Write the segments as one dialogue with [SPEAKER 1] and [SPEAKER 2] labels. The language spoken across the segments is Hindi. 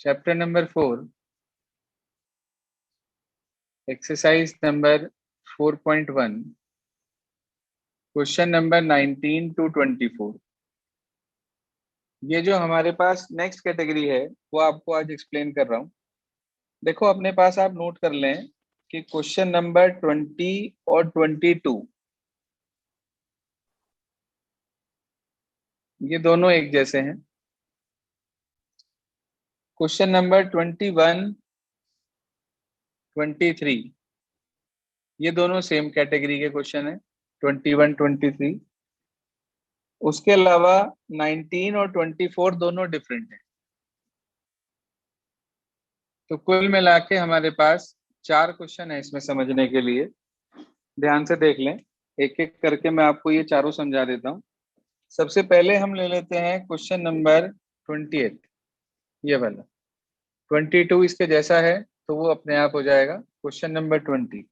[SPEAKER 1] Chapter number 4, exercise number 4.1, question number 19 to 24। ये जो हमारे पास नेक्स्ट कैटेगरी है वो आपको आज एक्सप्लेन कर रहा हूँ। देखो अपने पास आप नोट कर लें कि क्वेश्चन नंबर 20 और 22 ये दोनों एक जैसे हैं। क्वेश्चन नंबर 21, 23 ये दोनों सेम कैटेगरी के क्वेश्चन है, 21, 23। उसके अलावा 19 और 24 दोनों डिफरेंट हैं। तो कुल मिला के हमारे पास 4 क्वेश्चन है इसमें समझने के लिए। ध्यान से देख लें, एक एक करके मैं आपको ये चारों समझा देता हूँ। सबसे पहले हम ले लेते हैं क्वेश्चन नंबर 28, ये वाला। 22 इसके जैसा है तो वो अपने आप हो जाएगा। क्वेश्चन नंबर 20,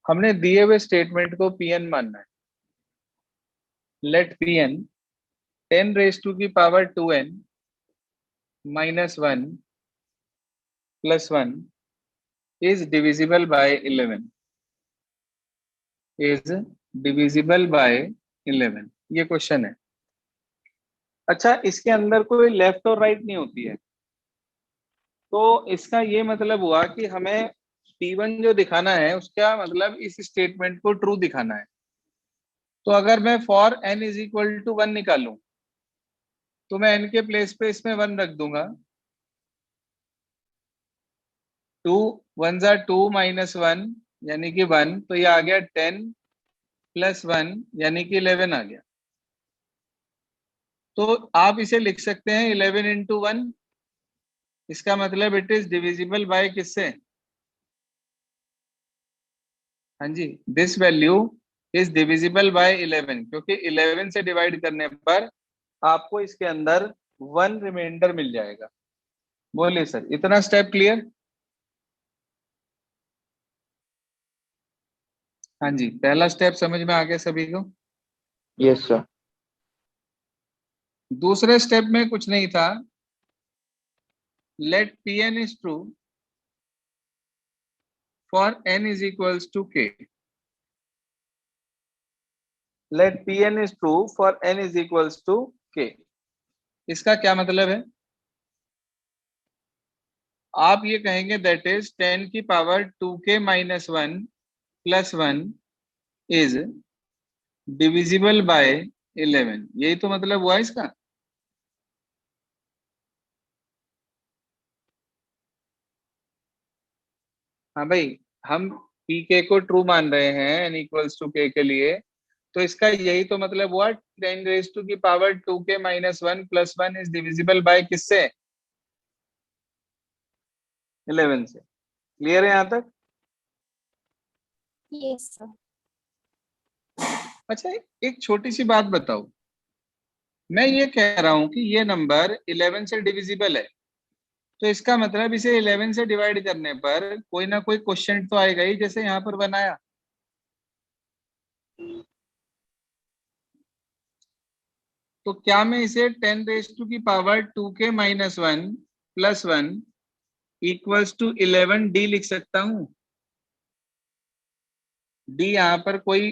[SPEAKER 1] हमने दिए हुए स्टेटमेंट को Pn मानना है। लेट Pn 10 raised to की power 2n minus 1 plus 1 is divisible by 11, is divisible by 11। ये क्वेश्चन है। अच्छा, इसके अंदर कोई लेफ्ट और राइट नहीं होती है, तो इसका ये मतलब हुआ कि हमें P1 जो दिखाना है उसका मतलब इस स्टेटमेंट को ट्रू दिखाना है। तो अगर मैं for n is equal to 1 निकालूं तो मैं n के प्लेस पे इसमें 1 रख दूंगा। 2 1 जा 2 माइनस 1 यानी कि 1, तो ये आ गया 10 प्लस 1 यानी कि 11 आ गया। तो आप इसे लिख सकते हैं 11 इंटू 1। इसका मतलब इट इज डिविजिबल बाय किससे? हाँ जी, this value is divisible by 11, क्योंकि 11 से डिवाइड करने पर आपको इसके अंदर 1 रिमाइंडर मिल जाएगा। बोलिए सर, इतना स्टेप क्लियर? हाँ जी, पहला स्टेप समझ में आ गया सभी को?
[SPEAKER 2] Yes sir.
[SPEAKER 1] दूसरे स्टेप में कुछ नहीं था। Let Pn is true for n is equals to k। Let Pn is true for n is equals to k। इसका क्या मतलब है? आप ये कहेंगे दैट इज 10 की power 2k minus 1 plus 1 is divisible by 11। यही तो मतलब हुआ इसका। हाँ भाई, हम pk को ट्रू मान रहे हैं n इक्वल्स टू k के लिए, तो इसका यही तो मतलब हुआ। 10 रेज टू की power 2k minus 1 plus 1 is divisible by किससे? 11 से। क्लियर है यहाँ तक?
[SPEAKER 3] Yes sir.
[SPEAKER 1] अच्छा, एक छोटी सी बात बताओ। मैं ये कह रहा हूं कि ये नंबर 11 से डिविजिबल है, तो इसका मतलब इसे 11 से डिवाइड करने पर कोई ना कोई क्वेश्चन तो आएगा ही, जैसे यहाँ पर बनाया। तो क्या मैं इसे 10 रेज टू की power 2k minus 1 plus 1 equals to 11 D लिख सकता हूं? डी यहाँ पर कोई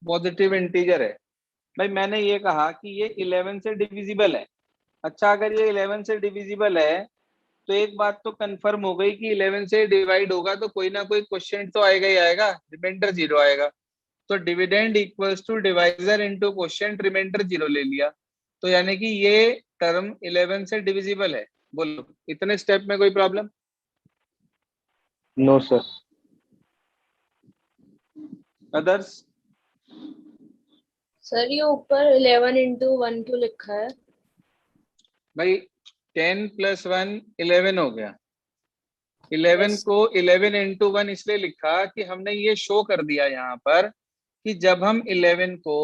[SPEAKER 1] पॉजिटिव इंटीजर है। भाई मैंने ये कहा कि ये 11 से डिविजिबल है। अच्छा, अगर ये 11 से डिविजिबल है तो एक बात तो कंफर्म हो गई कि 11 से डिवाइड होगा तो कोई ना कोई क्वेश्चन तो आएगा ही आएगा, रिमाइंडर 0 आएगा। तो dividend equals to divisor into quotient, remainder 0 ले लिया, तो यानी कि ये टर्म 11 से डिविजिबल है। बोलो, इतने स्टेप में कोई problem?
[SPEAKER 2] No sir.
[SPEAKER 1] Others?
[SPEAKER 3] Sir ये ऊपर 11 इंटू 1 क्यों लिखा है?
[SPEAKER 1] भाई 10 प्लस 1 11 हो गया। 11
[SPEAKER 3] Yes.
[SPEAKER 1] को 11 इंटू 1 इसलिए लिखा कि हमने ये शो कर दिया यहाँ पर कि जब हम 11 को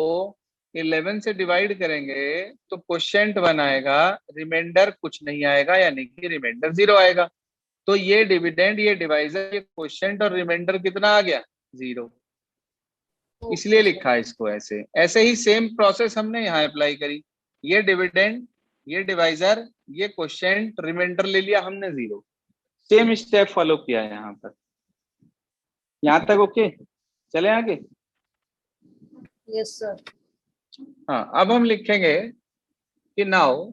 [SPEAKER 1] 11 से डिवाइड करेंगे तो क्वोशिएंट 1 आएगा, रिमाइंडर कुछ नहीं आएगा, यानी कि रिमाइंडर 0 आएगा। तो ये डिविडेंड, ये डिवाइजर, ये क्वोशिएंट और रिमाइंडर कितना आ गया? 0। इसलिए
[SPEAKER 3] Okay,
[SPEAKER 1] लिखा है इसको ऐसे। ऐसे ही सेम प्रोसेस हमने यहाँ अप्लाई करी। ये डिविडेंड, ये डिवाइजर, ये क्वेश्चन रिमाइंडर ले लिया हमने 0, सेम स्टेप फॉलो किया है यहाँ पर। यहाँ तक ओके, चले आगे।
[SPEAKER 3] Yes sir.
[SPEAKER 1] हाँ, अब हम लिखेंगे कि now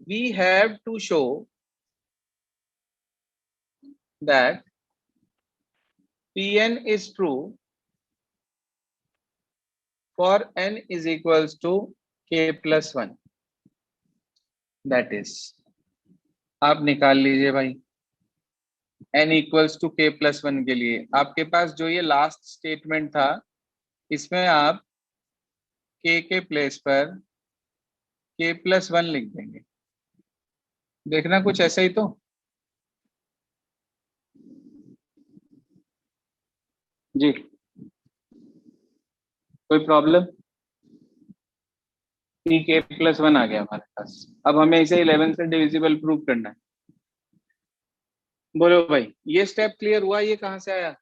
[SPEAKER 1] we have to show that Pn is true for n is equals to k plus 1, that is, आप निकाल लीजिए भाई n equals to k plus 1 के लिए आपके पास जो ये लास्ट स्टेटमेंट था, इसमें आप k के प्लेस पर k प्लस 1 लिख देंगे। देखना कुछ ऐसा ही तो। जी, कोई प्रॉब्लम? k प्लस 1 आ गया हमारे पास। अब हमें इसे 11 से डिविजिबल प्रूव करना है। बोलो भाई, ये स्टेप क्लियर हुआ? ये कहाँ से आया?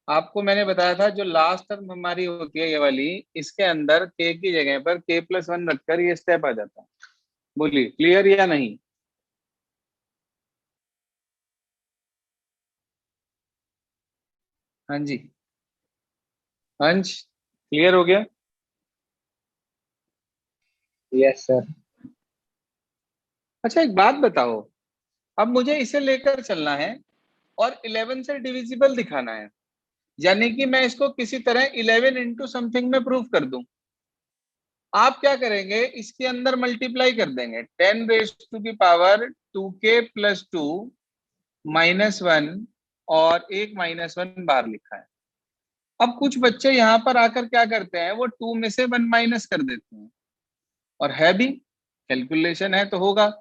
[SPEAKER 1] आपको मैंने बताया था जो लास्ट टर्म हमारी होती है ये वाली, इसके अंदर k की जगह पर k प्लस 1 रखकर ये स्टेप आ जाता है। बोलिए क्लियर या नहीं? हाँ जी, अंश क्लियर हो गया?
[SPEAKER 2] Yes sir.
[SPEAKER 1] अच्छा एक बात बताओ, अब मुझे इसे लेकर चलना है और 11 से डिविजिबल दिखाना है, यानी कि मैं इसको किसी तरह 11 इंटू समथिंग में प्रूव कर दूं। आप क्या करेंगे, इसके अंदर मल्टीप्लाई कर देंगे 10 रेज टू की पावर 2k प्लस 2 माइनस 1 और एक माइनस 1 बार लिखा है। अब कुछ बच्चे यहाँ पर आकर क्या करते हैं, वो 2 में से 1 माइनस कर देते हैं, और है भी, कैलकुलेशन है तो होगा।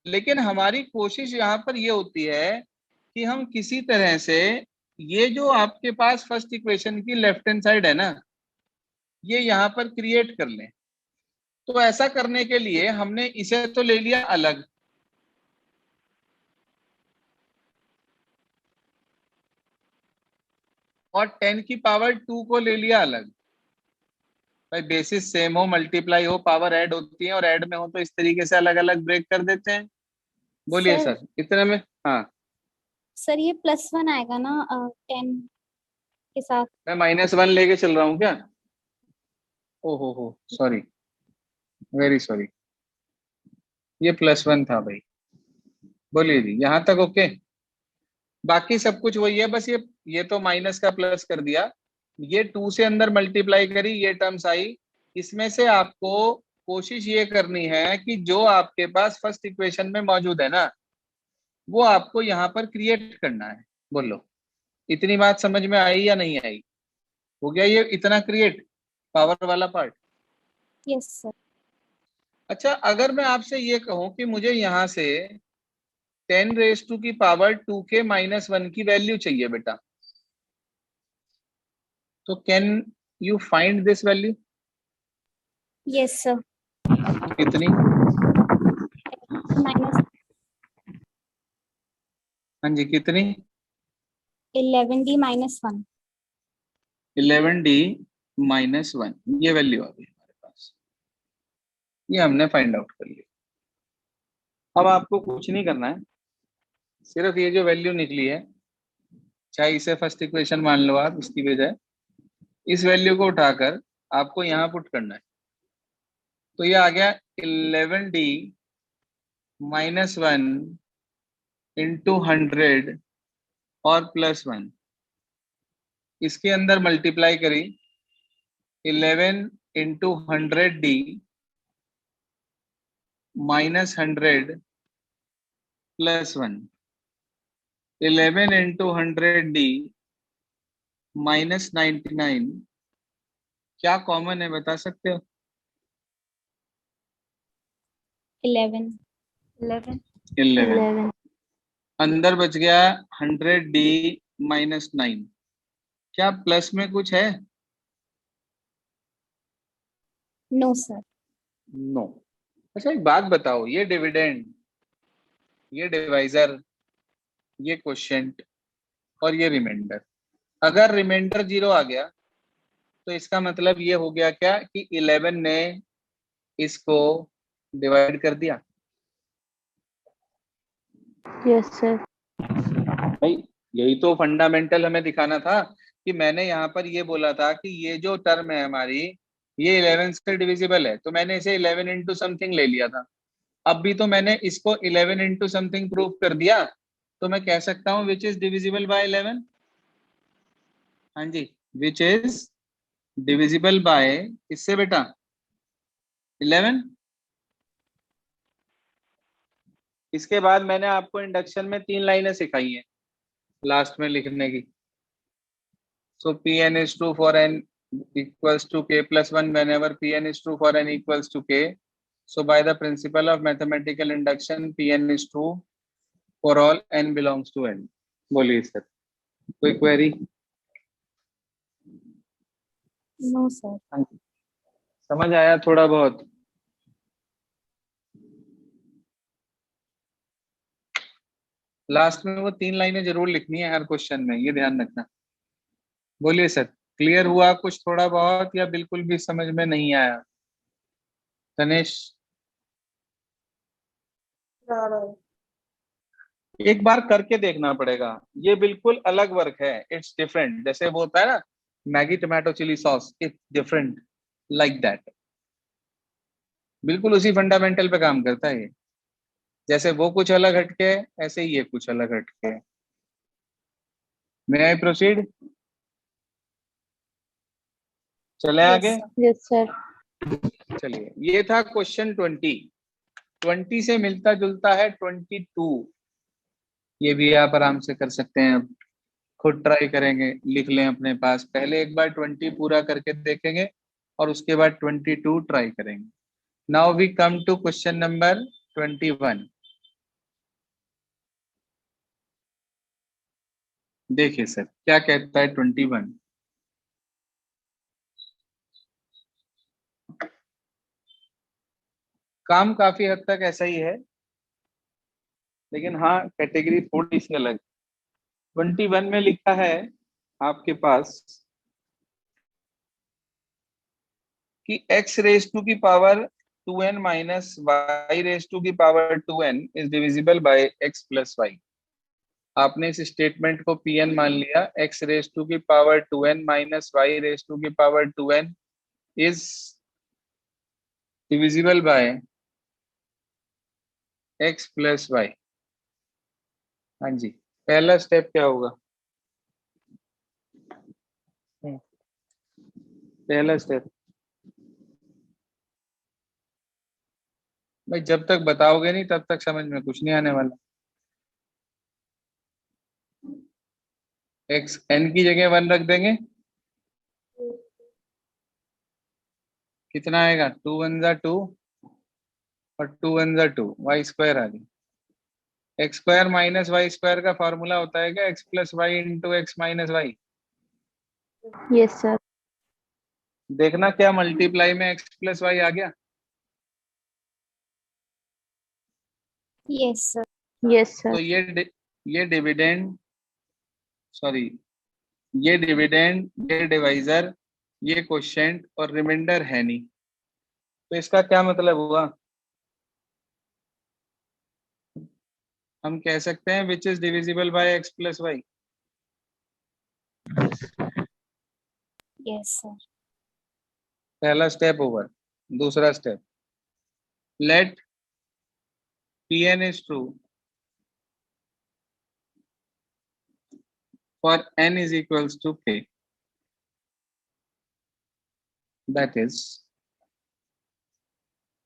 [SPEAKER 1] लेकिन हमारी कोशिश यहाँ पर ये होती है कि हम किसी तरह से ये जो आपके पास फर्स्ट इक्वेशन की लेफ्ट हैंड साइड है ना, ये यहाँ पर क्रिएट कर लें। तो ऐसा करने के लिए हमने इसे तो ले लिया अलग, और 10 की पावर 2 को ले लिया अलग। भाई बेसिस सेम हो, मल्टीप्लाई हो, पावर ऐड होती है, और ऐड में हो तो इस तरीके से अलग अलग ब्रेक कर देते हैं। बोलिए सर इतने में। हाँ
[SPEAKER 4] सर ये +1 आएगा ना 10 के साथ?
[SPEAKER 1] मैं -1 लेके चल रहा हूँ क्या? हो सॉरी, वेरी सॉरी, ये +1 था भाई। बोलिए जी, यहाँ तक ओके? बाकी सब कुछ वही है, बस ये तो माइनस का प्लस कर दिया, ये 2 से अंदर मल्टीप्लाई करी, ये टर्म्स आई। इसमें से आपको कोशिश ये करनी है कि जो आपके पास फर्स्ट इक्वेशन में मौजूद है ना, वो आपको यहाँ पर क्रिएट करना है। बोलो इतनी बात समझ में आई या नहीं आई? हो गया ये इतना क्रिएट, पावर वाला पार्ट?
[SPEAKER 4] Yes sir.
[SPEAKER 1] अच्छा अगर मैं आपसे ये कहूं कि मुझे यहाँ से 10 रेज टू की पावर 2k माइनस 1 की वैल्यू चाहिए बेटा, तो can you find this value?
[SPEAKER 4] Yes sir.
[SPEAKER 1] कितनी?
[SPEAKER 4] -11D
[SPEAKER 1] हाँ जी कितनी?
[SPEAKER 4] -1।
[SPEAKER 1] 11D -1, ये वैल्यू आ गई हमारे पास, ये हमने फाइंड आउट कर लिया। अब आपको कुछ नहीं करना है, सिर्फ ये जो वैल्यू निकली है, चाहे इसे फर्स्ट इक्वेशन मान लो आप, इसकी बजाय इस वैल्यू को उठाकर आपको यहाँ पुट करना है। तो ये आ गया 11D -1 इंटू 100 और +1, इसके अंदर मल्टीप्लाई करी 11 इंटू 100D -100 +1, 11 इंटू 100D -99, क्या कॉमन है बता सकते हो?
[SPEAKER 4] 11।
[SPEAKER 1] 11। अंदर बच गया 100D -9, क्या प्लस में कुछ है?
[SPEAKER 4] No sir.
[SPEAKER 1] नो। अच्छा एक बात बताओ, ये डिविडेंड, ये डिवाइजर, ये क्वोशिएंट और ये रिमाइंडर, अगर रिमाइंडर 0 आ गया तो इसका मतलब ये हो गया क्या कि 11 ने इसको डिवाइड कर दिया?
[SPEAKER 3] Yes sir.
[SPEAKER 1] भाई यही तो फंडामेंटल हमें दिखाना था, कि मैंने यहाँ पर ये बोला था कि ये जो टर्म है हमारी, ये 11 से डिविजिबल है, तो मैंने इसे 11 इंटू समथिंग ले लिया था। अब भी तो मैंने इसको 11 इंटू समथिंग प्रूव कर दिया, तो मैं कह सकता हूँ विच इज डिविजिबल बाय 11। हाँ जी, विच इज डिविजिबल बाय किससे बेटा? 11। इसके बाद मैंने आपको इंडक्शन में 3 लाइनें सिखाई हैं लास्ट में लिखने की। So Pn is true for n equals to k plus 1 whenever Pn is true for n equals to k. So by the principle of mathematical induction, Pn is true for all n belongs to n. बोलिए सर, कोई क्वेरी?
[SPEAKER 4] No sir.
[SPEAKER 1] समझ आया थोड़ा बहुत? लास्ट में वो 3 लाइनें जरूर लिखनी है हर क्वेश्चन में, ये ध्यान रखना। बोलिए सर, क्लियर हुआ कुछ थोड़ा बहुत या बिल्कुल भी समझ में नहीं आया? तनेश, एक बार करके देखना पड़ेगा, ये बिल्कुल अलग वर्क है, इट्स डिफरेंट। जैसे वो होता है ना Maggi tomato chilli sauce, it's different like that. बिल्कुल उसी फंडामेंटल पे काम करता है ये। जैसे वो कुछ अलग हटके है, ऐसे ही ये कुछ अलग हटके है। मे आई प्रोसीड? चले
[SPEAKER 4] यस
[SPEAKER 1] आगे।
[SPEAKER 4] सर।
[SPEAKER 3] Yes sir.
[SPEAKER 1] चलिए, ये था क्वेश्चन 20। 20 से मिलता जुलता है 22। ये भी आप आराम से कर सकते हैं। अब खुद ट्राई करेंगे, लिख लें अपने पास, पहले एक बार 20 पूरा करके देखेंगे और उसके बाद 22 ट्राई करेंगे। Now we come to question number 21। देखिए सर क्या कहता है 21। काम काफी हद तक ऐसा ही है, लेकिन हाँ कैटेगरी थोड़ी सी अलग। 21 में लिखा है आपके पास कि x रेज टू की power 2n minus y raise to की power 2n is divisible by x plus y. आपने इस स्टेटमेंट को Pn मान लिया, x रेज टू की power 2n minus y raise to की power 2n is divisible by x plus y. हाँ जी, पहला स्टेप क्या होगा? पहला स्टेप भाई जब तक बताओगे नहीं तब तक समझ में कुछ नहीं आने वाला। x n की जगह 1 रख देंगे, कितना आएगा? 2 1 जा 2 और 2 1 जा 2, वाई स्क्वायर आ गया। X square minus y square का फॉर्मूला होता है क्या? X plus y into x minus y.
[SPEAKER 3] Yes sir.
[SPEAKER 1] देखना क्या मल्टीप्लाई में एक्स प्लस वाई आ गया?
[SPEAKER 4] Yes sir.
[SPEAKER 3] यस
[SPEAKER 1] तो
[SPEAKER 3] सर।
[SPEAKER 1] ये डिविडेंड, सॉरी ये डिविडेंड, ये डिवाइजर, ये क्वोशिएंट और रिमाइंडर है नहीं। तो इसका क्या मतलब हुआ? हम कह सकते हैं which is divisible by x plus y.
[SPEAKER 4] Yes sir.
[SPEAKER 1] पहला स्टेप ओवर। दूसरा step, let Pn is true for n is equals to k, that is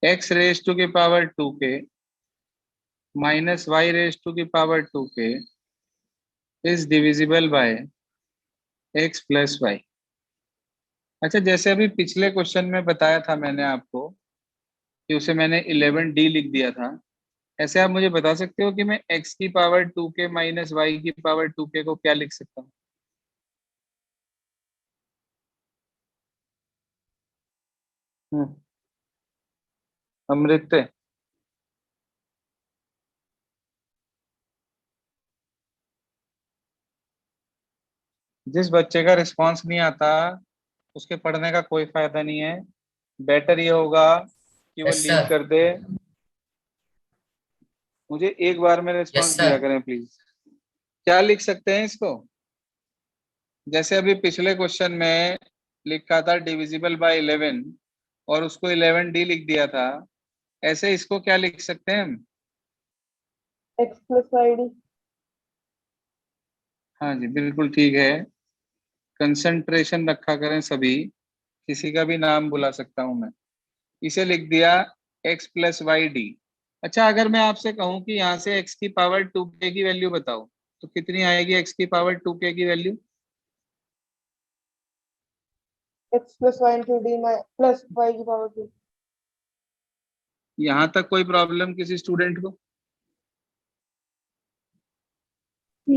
[SPEAKER 1] x raised to the power 2k minus y raised to the power 2k is divisible by x plus y। अच्छा, जैसे अभी पिछले क्वेश्चन में बताया था मैंने आपको कि उसे मैंने 11d लिख दिया था, ऐसे आप मुझे बता सकते हो कि मैं x की पावर 2k माइनस वाई की पावर 2k को क्या लिख सकता हूँ? अमृत, जिस बच्चे का रिस्पांस नहीं आता उसके पढ़ने का कोई फायदा नहीं है। बेटर ये होगा कि वो
[SPEAKER 2] Yes,
[SPEAKER 1] लीव
[SPEAKER 2] sir.
[SPEAKER 1] कर दे? मुझे एक बार में रिस्पॉन्स
[SPEAKER 2] sir.
[SPEAKER 1] दिया करें प्लीज। क्या लिख सकते हैं इसको? जैसे अभी पिछले क्वेश्चन में लिखा था डिविजिबल बाय 11 और उसको 11D लिख दिया था, ऐसे इसको क्या लिख सकते हैं हम?
[SPEAKER 5] x plus y d।
[SPEAKER 1] हाँ जी बिल्कुल ठीक है। कंसंट्रेशन रखा करें सभी, किसी का भी नाम बुला सकता हूं मैं। इसे लिख दिया x प्लस वाई डी। अच्छा, अगर मैं आपसे कहूं कि यहाँ से x की पावर 2k की वैल्यू बताओ, तो कितनी आएगी x की पावर 2k की value?
[SPEAKER 5] x plus y into d plus y की पावर 2।
[SPEAKER 1] यहाँ तक कोई प्रॉब्लम किसी स्टूडेंट को?